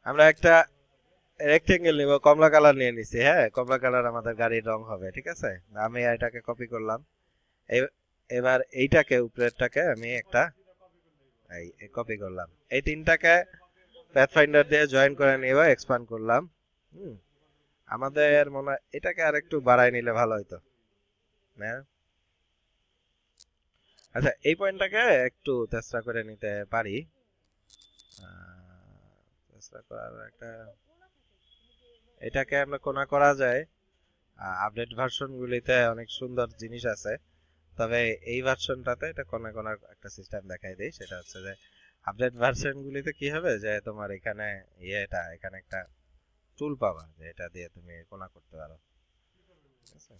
আমরা একটা রেক্টেঙ্গেল নিব, কমলা কালার নিয়ে নিছি। হ্যাঁ, কমলা কালার আমাদের গাড়ির রং হবে, ঠিক আছে। আমি এটাকে কপি করলাম। এবার এইটাকে উপরেরটাকে আমি একটা এই কপি করলাম। এই তিনটাকে প্যাথফাইন্ডার দিয়ে জয়েন করে নিব, এক্সপ্যান্ড করলাম। হুম, আমাদের মনে হয় এটাকে আর একটু বাড়াই নিলে ভালো হইতো না? আচ্ছা, এই পয়েন্টটাকে একটু তেসরা করে নিতে পারি। তেসরা করার একটা, এটাকে আমরা কোনা করা যায়। আপডেট ভার্সন গুলিতে অনেক সুন্দর জিনিস আছে, তবে এই ভার্সনটাতে এটা কোনা কোনার একটা সিস্টেম দেখাই দেই। সেটা হচ্ছে যে আপডেট ভার্সন গুলিতে কি হবে যে তোমার এখানে এখানে একটা টুল পাবা, যে এটা দিয়ে তুমি কোনা করতে পারো, ঠিক আছে।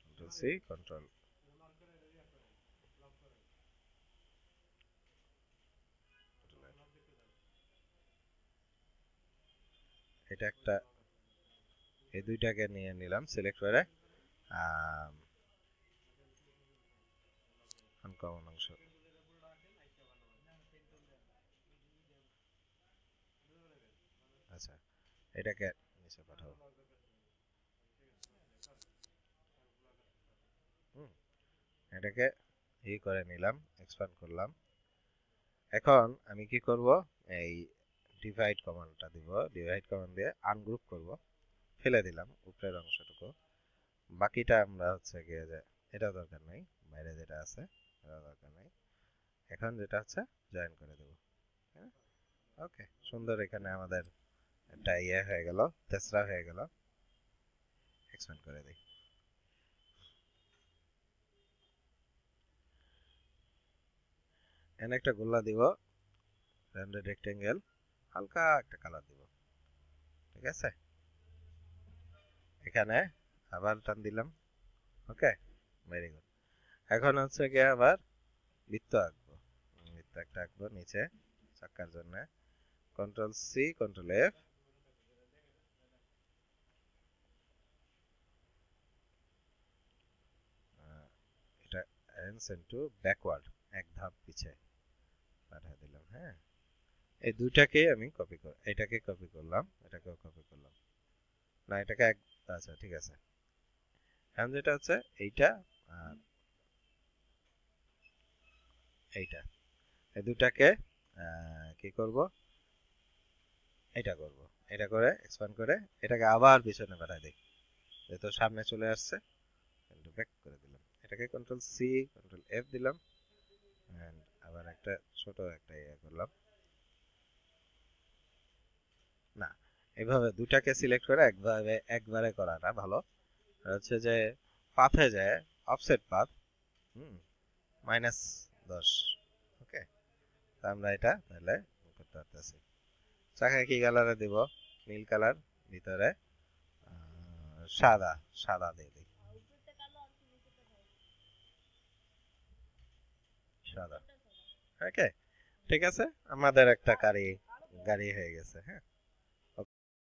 কন্ট্রোল সি, কন্ট্রোল, এটা একটা, এই দুইটাকে নিয়ে নিলাম সিলেক্ট করে। আনকমন অংশ, আচ্ছা, এটাকে নিচে পাঠাবো। হুম, এটাকে ই করে নিলাম, এক্সপ্যান্ড করলাম। এখন আমি কি করব, এই ডিভাইড কমান্ডটা দিব। ডিভাইড কমান্ড দিয়ে আনগ্রুপ করব, ফেলে দিলাম উপরের অংশটুকু। বাকিটা আমরা হচ্ছে গিয়ে যে এটা দরকার নাই, বাইরে যেটা আছে এটা দরকার নাই। এখন যেটা হচ্ছে জয়েন করে দেব। হ্যাঁ, ওকে, সুন্দর। এখানে আমাদের একটা ইয়ে হয়ে গেল, তেসরা হয়ে গেল। এক্সপ্যান্ড করে দিই। এখানে একটা গোল্লা দিব, র‍্যান্ডেড রেক্টেঙ্গেল, হালকা একটা কালার দিব, ঠিক আছে। এখানে আবার টান দিলাম। ওকে, ভেরি গুড। এখন হচ্ছে গিয়ে আবার বৃত্ত আঁকবো। বৃত্ত একটা আঁকবো নিচে চাকার জন্য। Control C, control F. এটা অ্যারেঞ্জ ইনটু ব্যাকওয়ার্ড, এক ধাপ পিছে পাঠিয়ে দিলাম। হ্যাঁ, এই দুইটাকে আমি কপি কর, এটাকে কপি করলাম, এটাকেও কপি করলাম। না, এটাকে এক, আচ্ছা ঠিক আছে। এখন যেটা হচ্ছে এইটা আর এইটা, এই দুটাকে কি করব, এটা করব। এটা করে এক্সপ্যান্ড করে এটাকে আবার পিছনে পাঠিয়ে দিই, যেহেতু সামনে চলে আসছে। ব্যাক করে দিলাম, এটাকে কন্ট্রোল সি, কন্ট্রোল এফ দিলাম। এন্ড আবার একটা ছোট একটা ইয়ে করলাম। না, এইভাবে দুটাকে সিলেক্ট করে একভাবে একবারে করাটা ভালো। আর হচ্ছে যে পাথে যায়, অফসেট পাথ, হুম, -10। ওকে, তা আমরা এটা তাহলে করতে পারতেছি। চাকায় কি কালারে দিব? নীল কালার, ভিতরে সাদা, সাদা দিয়ে দিই, সাদা। ওকে, ঠিক আছে, আমাদের একটা গাড়ি গাড়ি হয়ে গেছে। হ্যাঁ,